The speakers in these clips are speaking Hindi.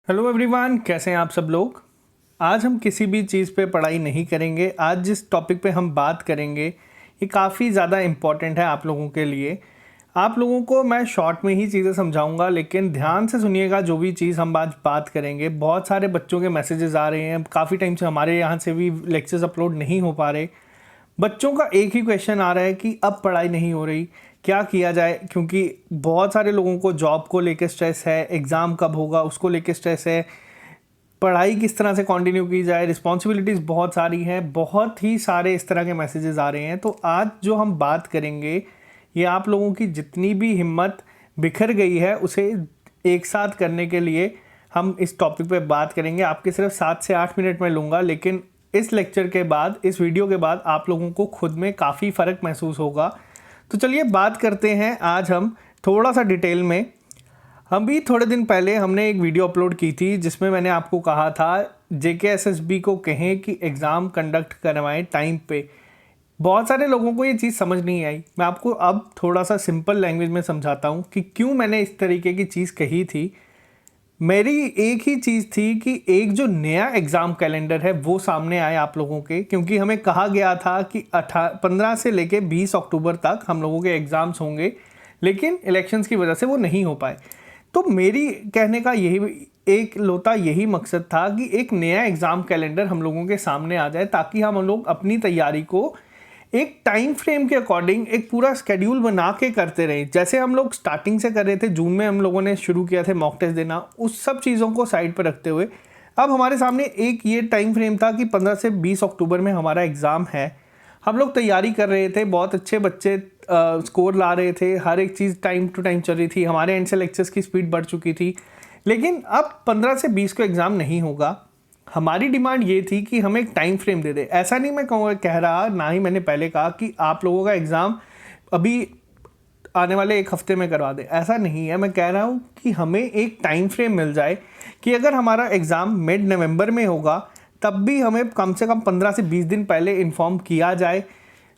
हेलो एवरीवन, कैसे हैं आप सब लोग। आज हम किसी भी चीज़ पे पढ़ाई नहीं करेंगे। आज जिस टॉपिक पे हम बात करेंगे ये काफ़ी ज़्यादा इम्पॉर्टेंट है आप लोगों के लिए। आप लोगों को मैं शॉर्ट में ही चीज़ें समझाऊंगा, लेकिन ध्यान से सुनिएगा। जो भी चीज़ हम आज बात करेंगे, बहुत सारे बच्चों के मैसेजेस आ रहे हैं, काफ़ी टाइम से हमारे यहाँ से भी लेक्चर्स अपलोड नहीं हो पा रहे। बच्चों का एक ही क्वेश्चन आ रहा है कि अब पढ़ाई नहीं हो रही, क्या किया जाए। क्योंकि बहुत सारे लोगों को जॉब को लेकर स्ट्रेस है, एग्ज़ाम कब होगा उसको लेकर स्ट्रेस है, पढ़ाई किस तरह से कंटिन्यू की जाए, रिस्पॉन्सिबिलिटीज़ बहुत सारी हैं, बहुत ही सारे इस तरह के मैसेजेस आ रहे हैं। तो आज जो हम बात करेंगे ये आप लोगों की जितनी भी हिम्मत बिखर गई है उसे एक साथ करने के लिए हम इस टॉपिक पे बात करेंगे। आपके सिर्फ 7 से 8 मिनट में लूँगा, लेकिन इस लेक्चर के बाद, इस वीडियो के बाद आप लोगों को खुद में काफ़ी फ़र्क महसूस होगा। तो चलिए बात करते हैं आज हम थोड़ा सा डिटेल में। हम भी थोड़े दिन पहले हमने एक वीडियो अपलोड की थी जिसमें मैंने आपको कहा था JKSSB को कहें कि एग्ज़ाम कंडक्ट करवाएं टाइम पे। बहुत सारे लोगों को ये चीज़ समझ नहीं आई। मैं आपको अब थोड़ा सा सिंपल लैंग्वेज में समझाता हूँ कि क्यों मैंने इस तरीके की चीज़ कही थी। मेरी एक ही चीज़ थी कि एक जो नया एग्ज़ाम कैलेंडर है वो सामने आए आप लोगों के, क्योंकि हमें कहा गया था कि 15 से लेके 20 अक्टूबर तक हम लोगों के एग्ज़ाम्स होंगे, लेकिन इलेक्शंस की वजह से वो नहीं हो पाए। तो मेरी कहने का यही एक लोता यही मकसद था कि एक नया एग्ज़ाम कैलेंडर हम लोगों के सामने आ जाए, ताकि हम लोग अपनी तैयारी को एक टाइम फ्रेम के अकॉर्डिंग एक पूरा स्केड्यूल बना के करते रहे। जैसे हम लोग स्टार्टिंग से कर रहे थे, जून में हम लोगों ने शुरू किया थे मॉक टेस्ट देना, उस सब चीज़ों को साइड पर रखते हुए अब हमारे सामने एक ये टाइम फ्रेम था कि 15 से 20 अक्टूबर में हमारा एग्ज़ाम है। हम लोग तैयारी कर रहे थे, बहुत अच्छे बच्चे स्कोर ला रहे थे, हर एक चीज़ टाइम टू टाइम चल रही थी, हमारे एंड से लेक्चर्स की स्पीड बढ़ चुकी थी। लेकिन अब 15 से 20 को एग्ज़ाम नहीं होगा। हमारी डिमांड ये थी कि हमें एक टाइम फ्रेम दे दे। ऐसा नहीं मैं कह रहा, ना ही मैंने पहले कहा कि आप लोगों का एग्ज़ाम अभी आने वाले एक हफ्ते में करवा दे, ऐसा नहीं है। मैं कह रहा हूँ कि हमें एक टाइम फ्रेम मिल जाए कि अगर हमारा एग्ज़ाम मिड नवंबर में होगा तब भी हमें कम से कम 15 से 20 दिन पहले इन्फॉर्म किया जाए।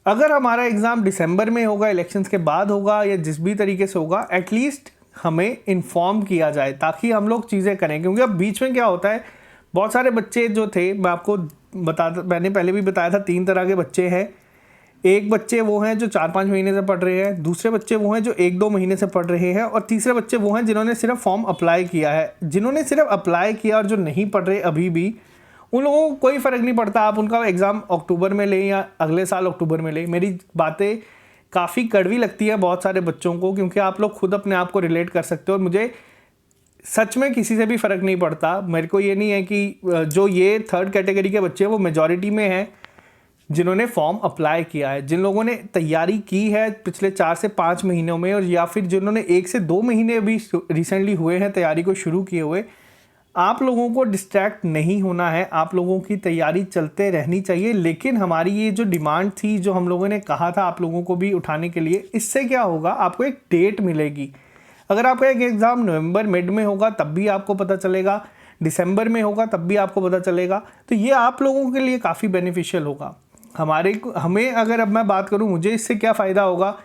अगर हमारा एग्ज़ाम दिसंबर में होगा, इलेक्शंस के बाद होगा या जिस भी तरीके से होगा, एटलीस्ट हमें इन्फॉर्म किया जाए ताकि हम लोग चीज़ें करें। क्योंकि अब बीच में क्या होता है, बहुत सारे बच्चे जो थे, मैं आपको मैंने पहले भी बताया था, 3 तरह के बच्चे हैं। एक बच्चे वो हैं जो 4-5 महीने से पढ़ रहे हैं, दूसरे बच्चे वो हैं जो 1-2 महीने से पढ़ रहे हैं, और तीसरे बच्चे वो हैं जिन्होंने सिर्फ फॉर्म अप्लाई किया है। जिन्होंने सिर्फ अप्लाई किया और जो नहीं पढ़ रहे अभी भी, उन लोगों को कोई फ़र्क नहीं पड़ता आप उनका एग्ज़ाम अक्टूबर में लें या अगले साल अक्टूबर में लें। मेरी बातें काफ़ी कड़वी लगती है बहुत सारे बच्चों को, क्योंकि आप लोग खुद अपने आप को रिलेट कर सकते हो, और मुझे सच में किसी से भी फ़र्क नहीं पड़ता। मेरे को ये नहीं है कि जो ये 3rd कैटेगरी के बच्चे हैं वो मेजॉरिटी में हैं जिन्होंने फॉर्म अप्लाई किया है, जिन लोगों ने तैयारी की है पिछले 4 से 5 महीनों में, और या फिर जिन्होंने 1 से 2 महीने भी रिसेंटली हुए हैं तैयारी को शुरू किए हुए। आप लोगों को डिस्ट्रैक्ट नहीं होना है, आप लोगों की तैयारी चलते रहनी चाहिए। लेकिन हमारी ये जो डिमांड थी, जो हम लोगों ने कहा था आप लोगों को भी उठाने के लिए, इससे क्या होगा, आपको एक डेट मिलेगी। अगर आपका एक एग्ज़ाम नवंबर मिड में होगा तब भी आपको पता चलेगा, दिसंबर में होगा तब भी आपको पता चलेगा। तो ये आप लोगों के लिए काफ़ी बेनिफिशियल होगा। हमें अगर अब मैं बात करूं, मुझे इससे क्या फ़ायदा होगा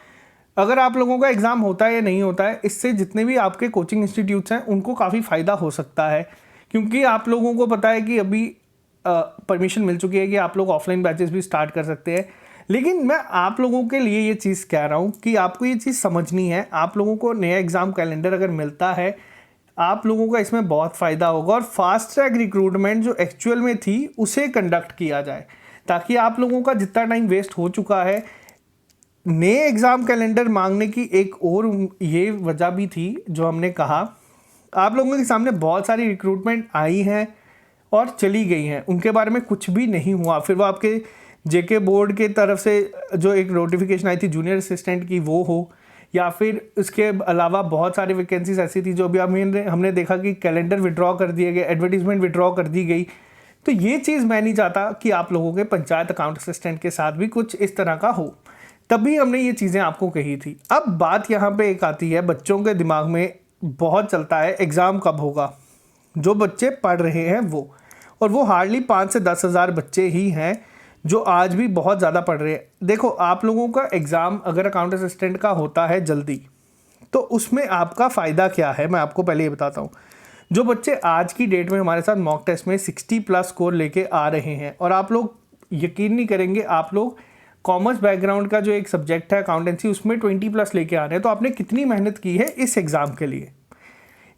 अगर आप लोगों का एग्ज़ाम होता है या नहीं होता है, इससे जितने भी आपके कोचिंग इंस्टीट्यूट्स हैं उनको काफ़ी फ़ायदा हो सकता है। क्योंकि आप लोगों को पता है कि अभी परमिशन मिल चुकी है कि आप लोग ऑफलाइन बैचेस भी स्टार्ट कर सकते हैं। लेकिन मैं आप लोगों के लिए ये चीज़ कह रहा हूँ कि आपको ये चीज़ समझनी है। आप लोगों को नया एग्ज़ाम कैलेंडर अगर मिलता है, आप लोगों का इसमें बहुत फ़ायदा होगा, और फास्ट ट्रैक रिक्रूटमेंट जो एक्चुअल में थी उसे कंडक्ट किया जाए, ताकि आप लोगों का जितना टाइम वेस्ट हो चुका है। नए एग्ज़ाम कैलेंडर मांगने की एक और ये वजह भी थी जो हमने कहा, आप लोगों के सामने बहुत सारी रिक्रूटमेंट आई हैं और चली गई हैं, उनके बारे में कुछ भी नहीं हुआ। फिर वो आपके JK बोर्ड के तरफ से जो एक नोटिफिकेशन आई थी जूनियर असिस्टेंट की, वो हो, या फिर इसके अलावा बहुत सारी वैकेंसीज ऐसी थी जो अभी हमने देखा कि कैलेंडर विड्रॉ कर दिए गए, एडवर्टीजमेंट विड्रॉ कर दी गई। तो ये चीज़ मैं नहीं चाहता कि आप लोगों के पंचायत अकाउंट असिस्टेंट के साथ भी कुछ इस तरह का हो, तभी हमने ये चीज़ें आपको कही थी। अब बात यहाँ पे एक आती है, बच्चों के दिमाग में बहुत चलता है एग्ज़ाम कब होगा। जो बच्चे पढ़ रहे हैं वो, और वो हार्डली 5 से 10 हज़ार बच्चे ही हैं जो आज भी बहुत ज़्यादा पढ़ रहे हैं। देखो, आप लोगों का एग्ज़ाम अगर अकाउंट असिस्टेंट का होता है जल्दी, तो उसमें आपका फ़ायदा क्या है, मैं आपको पहले ये बताता हूँ। जो बच्चे आज की डेट में हमारे साथ मॉक टेस्ट में 60+ स्कोर लेके आ रहे हैं, और आप लोग यकीन नहीं करेंगे, आप लोग कॉमर्स बैकग्राउंड का जो एक सब्जेक्ट है अकाउंटेंसी, उसमें 20+ लेके आ रहे हैं, तो आपने कितनी मेहनत की है इस एग्ज़ाम के लिए।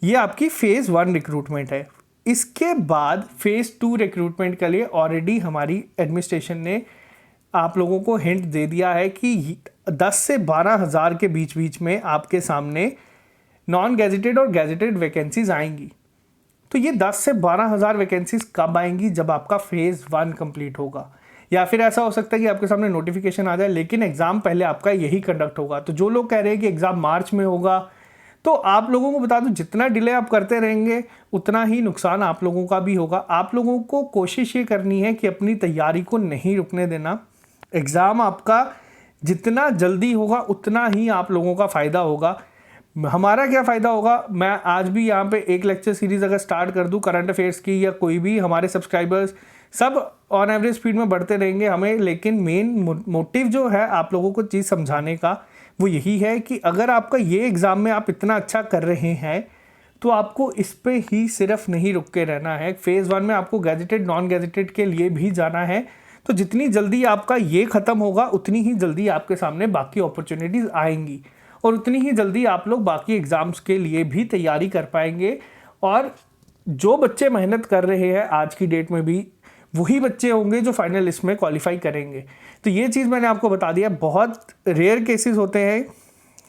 ये आपकी फेज़ 1 रिक्रूटमेंट है। इसके बाद फेज़ 2 रिक्रूटमेंट के लिए ऑलरेडी हमारी एडमिनिस्ट्रेशन ने आप लोगों को हिंट दे दिया है कि 10 से 12 हज़ार के बीच बीच में आपके सामने नॉन गैजेटेड और गैजेटेड वैकेंसीज आएंगी। तो ये 10 से 12 हज़ार वैकेंसीज कब आएंगी? जब आपका फेज़ 1 कंप्लीट होगा, या फिर ऐसा हो सकता है कि आपके सामने नोटिफिकेशन आ जाए, लेकिन एग्ज़ाम पहले आपका यही कंडक्ट होगा। तो जो लोग कह रहे हैं कि एग्ज़ाम मार्च में होगा, तो आप लोगों को बता दूं, जितना डिले आप करते रहेंगे उतना ही नुकसान आप लोगों का भी होगा। आप लोगों को कोशिश ये करनी है कि अपनी तैयारी को नहीं रुकने देना। एग्ज़ाम आपका जितना जल्दी होगा उतना ही आप लोगों का फ़ायदा होगा। हमारा क्या फ़ायदा होगा, मैं आज भी यहाँ पे एक लेक्चर सीरीज़ अगर स्टार्ट कर दूँ करंट अफेयर्स की, या कोई भी, हमारे सब्सक्राइबर्स सब ऑन एवरेज स्पीड में बढ़ते रहेंगे हमें, लेकिन मेन मोटिव जो है आप लोगों को चीज़ समझाने का वो यही है कि अगर आपका ये एग्ज़ाम में आप इतना अच्छा कर रहे हैं तो आपको इस पे ही सिर्फ नहीं रुक के रहना है। फेज़ 1 में आपको गैजेटेड नॉन गैजेटेड के लिए भी जाना है। तो जितनी जल्दी आपका ये ख़त्म होगा उतनी ही जल्दी आपके सामने बाकी अपॉर्चुनिटीज़ आएंगी, और उतनी ही जल्दी आप लोग बाकी एग्ज़ाम्स के लिए भी तैयारी कर पाएंगे। और जो बच्चे मेहनत कर रहे हैं आज की डेट में भी, वही बच्चे होंगे जो फाइनल लिस्ट में क्वालिफाई करेंगे। तो ये चीज़ मैंने आपको बता दिया। बहुत रेयर केसेस होते हैं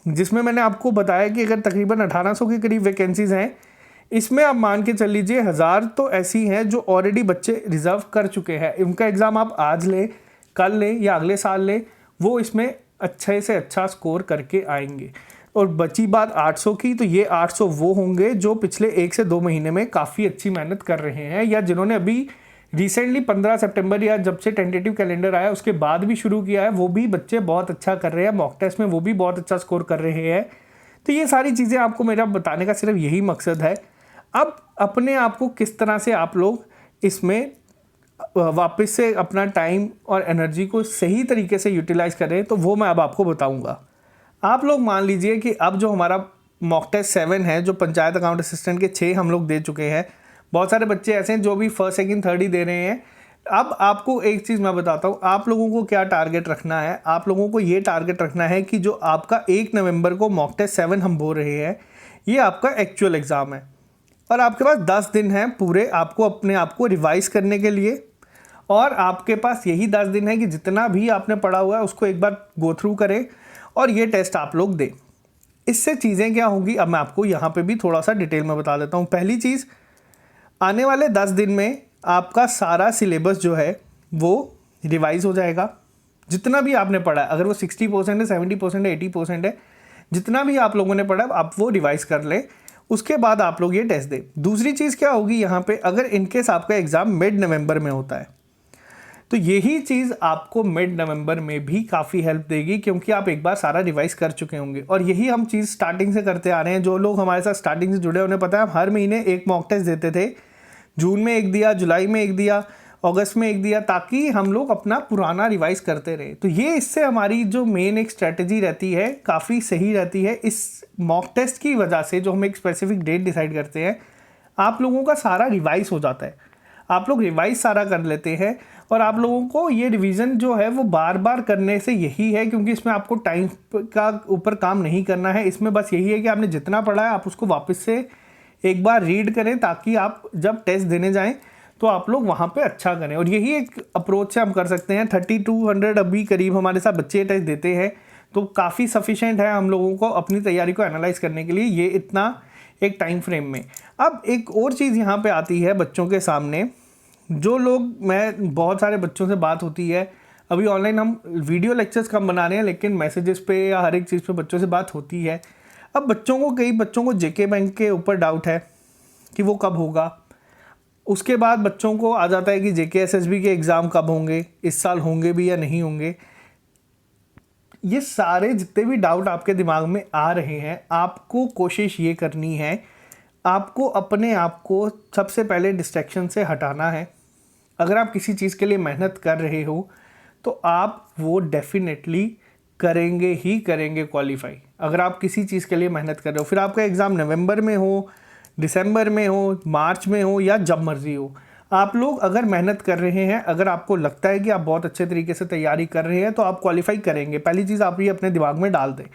जिसमें मैंने आपको बताया कि अगर तकरीबन 1800 के करीब वैकेंसीज़ हैं, इसमें आप मान के चल लीजिए 1000 तो ऐसी हैं जो ऑलरेडी बच्चे रिज़र्व कर चुके हैं। उनका एग्ज़ाम आप आज लें, कल लें या अगले साल लें, वो इसमें अच्छे से अच्छा स्कोर करके आएंगे। और बची बात 800 की, तो ये 800 वो होंगे जो पिछले 1 से 2 महीने में काफ़ी अच्छी मेहनत कर रहे हैं, या जिन्होंने अभी रिसेंटली 15 सितंबर या जब से टेंटेटिव कैलेंडर आया उसके बाद भी शुरू किया है। वो भी बच्चे बहुत अच्छा कर रहे हैं, मॉक टेस्ट में वो भी बहुत अच्छा स्कोर कर रहे हैं। तो ये सारी चीज़ें आपको मेरा बताने का सिर्फ यही मकसद है। अब अपने आप को किस तरह से आप लोग इसमें वापस से अपना टाइम और एनर्जी को सही तरीके से यूटिलाइज़ करें, तो वो मैं अब आपको बताऊंगा। आप लोग मान लीजिए कि अब जो हमारा मॉक टेस्ट 7 है, जो पंचायत अकाउंट असिस्टेंट के 6 हम लोग दे चुके हैं, बहुत सारे बच्चे ऐसे हैं जो भी फर्स्ट सेकंड थर्ड ही दे रहे हैं। अब आपको एक चीज़ मैं बताता हूँ, आप लोगों को क्या टारगेट रखना है। आप लोगों को ये टारगेट रखना है कि जो आपका 1 नवंबर को मॉक टेस्ट 7 हम बोल रहे हैं, ये आपका एक्चुअल एग्ज़ाम है, और आपके पास 10 दिन हैं पूरे आपको अपने आप को रिवाइज़ करने के लिए। और आपके पास यही 10 दिन है कि जितना भी आपने पढ़ा हुआ है उसको एक बार गो थ्रू करें और ये टेस्ट आप लोग दें। इससे चीज़ें क्या होंगी, अब मैं आपको यहाँ पे भी थोड़ा सा डिटेल में बता देता हूँ। पहली चीज़, आने वाले 10 दिन में आपका सारा सिलेबस जो है वो रिवाइज़ हो जाएगा। जितना भी आपने पढ़ा है, अगर वो 60% है, 70% है, 80% है, जितना भी आप लोगों ने पढ़ा आप वो रिवाइज़ कर लें। उसके बाद आप लोग ये टेस्ट दें। दूसरी चीज़ क्या होगी यहाँ पे, अगर इनकेस आपका एग्ज़ाम मिड नवंबर में होता है, तो यही चीज़ आपको मिड नवंबर में भी काफ़ी हेल्प देगी, क्योंकि आप एक बार सारा रिवाइज़ कर चुके होंगे। और यही हम चीज़ स्टार्टिंग से करते आ रहे हैं। जो लोग हमारे साथ स्टार्टिंग से जुड़े हैं उन्हें पता है, हम हर महीने एक मॉक टेस्ट देते थे। जून में एक दिया, जुलाई में एक दिया, अगस्त में एक दिया, ताकि हम लोग अपना पुराना रिवाइज़ करते रहे। तो ये इससे हमारी जो मेन एक स्ट्रेटजी रहती है काफ़ी सही रहती है। इस मॉक टेस्ट की वजह से जो हम एक स्पेसिफिक डेट डिसाइड करते हैं, आप लोगों का सारा रिवाइज़ हो जाता है। आप लोग रिवाइज़ सारा कर लेते हैं, और आप लोगों को ये रिवीजन जो है वो बार बार करने से यही है, क्योंकि इसमें आपको टाइम का ऊपर काम नहीं करना है। इसमें बस यही है कि आपने जितना पढ़ा है आप उसको वापस से एक बार रीड करें, ताकि आप जब टेस्ट देने जाएं तो आप लोग वहाँ पे अच्छा करें। और यही एक अप्रोच से हम कर सकते हैं। 3200 अभी करीब हमारे साथ बच्चे टेस्ट देते हैं, तो काफ़ी सफिशेंट है हम लोगों को अपनी तैयारी को एनालाइज करने के लिए, ये इतना एक टाइम फ्रेम में। अब एक और चीज़ यहाँ पे आती है बच्चों के सामने, जो लोग, मैं बहुत सारे बच्चों से बात होती है, अभी ऑनलाइन हम वीडियो लेक्चर्स कम बना रहे हैं, लेकिन मैसेजेस पे या हर एक चीज़ पे बच्चों से बात होती है। अब कई बच्चों को जेके बैंक के ऊपर डाउट है कि वो कब होगा। उसके बाद बच्चों को आ जाता है कि जेके एसएसबी के एग्ज़ाम कब होंगे, इस साल होंगे भी या नहीं होंगे। ये सारे जितने भी डाउट आपके दिमाग में आ रहे हैं, आपको कोशिश ये करनी है, आपको अपने आप को सबसे पहले डिस्ट्रैक्शन से हटाना है। अगर आप किसी चीज़ के लिए मेहनत कर रहे हो तो आप वो डेफिनेटली करेंगे ही करेंगे क्वालिफाई। अगर आप किसी चीज़ के लिए मेहनत कर रहे हो, फिर आपका एग्ज़ाम नवंबर में हो दिसंबर में हो, मार्च में हो या जब मर्जी हो, आप लोग अगर मेहनत कर रहे हैं, अगर आपको लगता है कि आप बहुत अच्छे तरीके से तैयारी कर रहे हैं तो आप क्वालिफाई करेंगे। पहली चीज़ आप ये अपने दिमाग में डाल दें।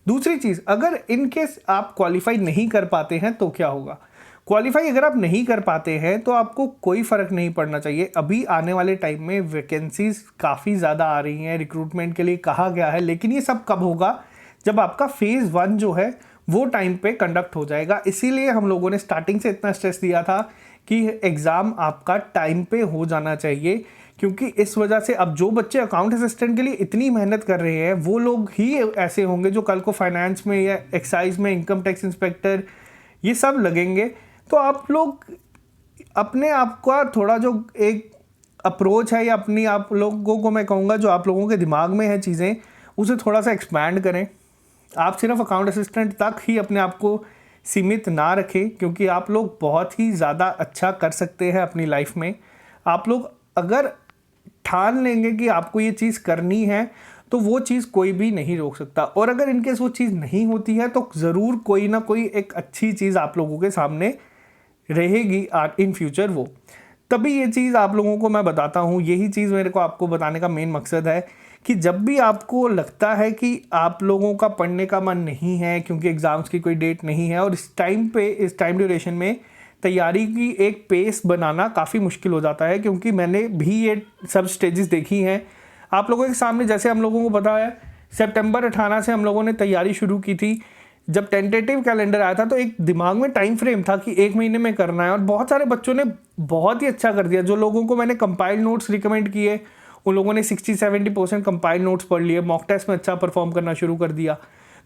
दूसरी चीज़, अगर इन केस आप क्वालिफाई नहीं कर पाते हैं तो क्या होगा? क्वालिफाई अगर आप नहीं कर पाते हैं तो आपको कोई फ़र्क नहीं पड़ना चाहिए। अभी आने वाले टाइम में वैकेंसीज़ काफ़ी ज़्यादा आ रही हैं, रिक्रूटमेंट के लिए कहा गया है, लेकिन ये सब कब होगा? जब आपका फेज़ 1 जो है वो टाइम पे कंडक्ट हो जाएगा। इसीलिए हम लोगों ने स्टार्टिंग से इतना स्ट्रेस दिया था कि एग्ज़ाम आपका टाइम पे हो जाना चाहिए, क्योंकि इस वजह से अब जो बच्चे अकाउंट असिस्टेंट के लिए इतनी मेहनत कर रहे हैं वो लोग ही ऐसे होंगे जो कल को फाइनेंस में या एक्साइज में, इनकम टैक्स इंस्पेक्टर, ये सब लगेंगे। तो आप लोग अपने आप का थोड़ा जो एक अप्रोच है या अपनी आप लोगों को मैं कहूँगा जो आप लोगों के दिमाग में है चीज़ें, उसे थोड़ा सा एक्सपैंड करें। आप सिर्फ अकाउंट असिस्टेंट तक ही अपने आप को सीमित ना रखें, क्योंकि आप लोग बहुत ही ज़्यादा अच्छा कर सकते हैं अपनी लाइफ में। आप लोग अगर ठान लेंगे कि आपको ये चीज़ करनी है तो वो चीज़ कोई भी नहीं रोक सकता। और अगर इनकेस वो चीज़ नहीं होती है तो ज़रूर कोई ना कोई एक अच्छी चीज़ आप लोगों के सामने रहेगी इन फ्यूचर। वो तभी ये चीज़ आप लोगों को मैं बताता हूँ। यही चीज़ मेरे को आपको बताने का मेन मकसद है कि जब भी आपको लगता है कि आप लोगों का पढ़ने का मन नहीं है क्योंकि एग्ज़ाम्स की कोई डेट नहीं है और इस टाइम ड्यूरेशन में तैयारी की एक पेस बनाना काफ़ी मुश्किल हो जाता है, क्योंकि मैंने भी ये सब स्टेजेस देखी हैं आप लोगों के सामने। जैसे हम लोगों को पता है सितंबर 18 से हम लोगों ने तैयारी शुरू की थी। जब टेंटेटिव कैलेंडर आया था तो एक दिमाग में टाइम फ्रेम था कि 1 महीने में करना है, और बहुत सारे बच्चों ने बहुत ही अच्छा कर दिया। जो लोगों को मैंने कंपाइल्ड नोट्स रिकमेंड किए उन लोगों ने 60-70% कंपाइल्ड नोट्स पढ़ लिए, मॉक टेस्ट में अच्छा परफॉर्म करना शुरू कर दिया।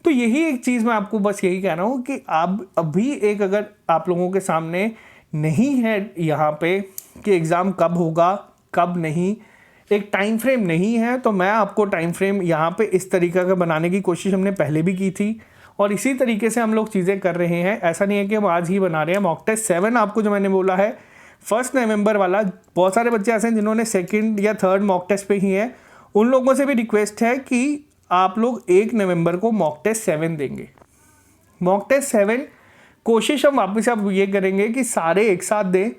तो यही एक चीज़ मैं आपको बस यही कह रहा हूँ कि आप अभी एक अगर आप लोगों के सामने नहीं है यहाँ पे कि एग्ज़ाम कब होगा कब नहीं, एक टाइम फ्रेम नहीं है, तो मैं आपको टाइम फ्रेम यहाँ पे इस तरीके का बनाने की कोशिश हमने पहले भी की थी और इसी तरीके से हम लोग चीज़ें कर रहे हैं। ऐसा नहीं है कि हम आज ही बना रहे हैं। मॉक टेस्ट 7 आपको जो मैंने बोला है 1 नवंबर वाला, बहुत सारे बच्चे ऐसे हैं जिन्होंने 2nd या 3rd मॉक टेस्ट पे ही हैं। उन लोगों से भी रिक्वेस्ट है कि आप लोग 1 नवंबर को मॉक टेस्ट 7 देंगे। मॉक टेस्ट 7 कोशिश हम वापस अब ये करेंगे कि सारे एक साथ दें,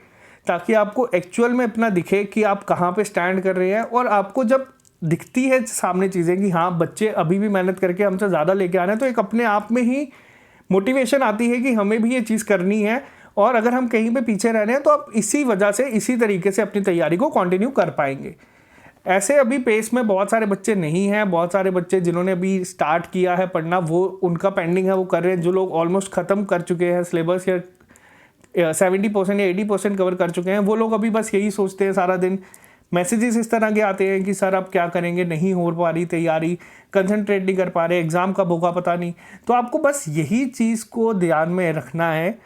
ताकि आपको एक्चुअल में अपना दिखे कि आप कहाँ पे स्टैंड कर रहे हैं। और आपको जब दिखती है सामने चीज़ें कि हाँ बच्चे अभी भी मेहनत करके हमसे ज़्यादा लेके आ रहे हैं, तो एक अपने आप में ही मोटिवेशन आती है कि हमें भी ये चीज़ करनी है। और अगर हम कहीं पे पीछे रह रहे हैं तो आप इसी वजह से इसी तरीके से अपनी तैयारी को कंटिन्यू कर पाएंगे। ऐसे अभी पेस में बहुत सारे बच्चे नहीं हैं, बहुत सारे बच्चे जिन्होंने अभी स्टार्ट किया है पढ़ना वो उनका पेंडिंग है, वो कर रहे हैं। जो लोग ऑलमोस्ट ख़त्म कर चुके हैं सिलेबस या 70% या 80% कवर कर चुके हैं, वो लोग अभी बस यही सोचते हैं सारा दिन। मैसेजेस इस तरह के आते हैं कि सर आप क्या करेंगे, नहीं हो पा रही तैयारी, कंसंट्रेट नहीं कर पा रहे, एग्ज़ाम कब होगा पता नहीं। तो आपको बस यही चीज़ को ध्यान में रखना है।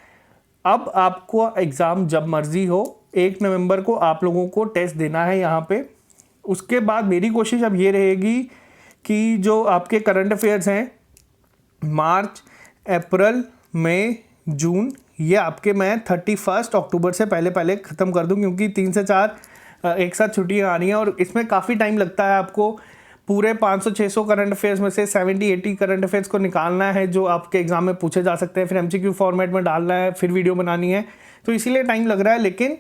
अब आपको एग्ज़ाम जब मर्ज़ी हो, 1 नवंबर को आप लोगों को टेस्ट देना है यहाँ पे। उसके बाद मेरी कोशिश अब ये रहेगी कि जो आपके करंट अफेयर्स हैं मार्च, अप्रैल, मई, जून, ये आपके मैं 31 अक्टूबर से पहले ख़त्म कर दूं, क्योंकि 3 से 4 एक साथ छुट्टियां आ रही हैं और इसमें काफ़ी टाइम लगता है। आपको पूरे 500-600 करंट अफेयर्स में से 70-80 करंट अफेयर्स को निकालना है जो आपके एग्ज़ाम में पूछे जा सकते हैं, फिर MCQ फॉर्मेट में डालना है, फिर वीडियो बनानी है, तो इसीलिए टाइम लग रहा है। लेकिन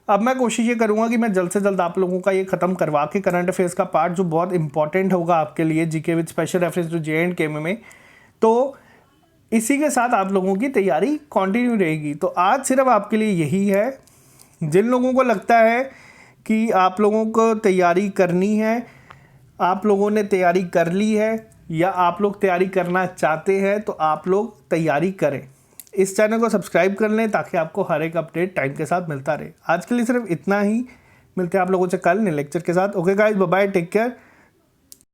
अब मैं कोशिश ये करूँगा कि मैं जल्द से जल्द आप लोगों का ये ख़त्म करवा के करंट अफेयर्स का पार्ट जो बहुत इंपॉर्टेंट होगा आपके लिए, GK with special reference to J&K में, तो इसी के साथ आप लोगों की तैयारी कंटिन्यू रहेगी। तो आज सिर्फ आपके लिए यही है। जिन लोगों को लगता है कि आप लोगों को तैयारी करनी है, आप लोगों ने तैयारी कर ली है या आप लोग तैयारी करना चाहते हैं, तो आप लोग तैयारी करें। इस चैनल को सब्सक्राइब कर लें ताकि आपको हर एक अपडेट टाइम के साथ मिलता रहे। आज के लिए सिर्फ इतना ही, मिलते हैं आप लोगों से कल नए लेक्चर के साथ। Okay guys, bye bye, take care.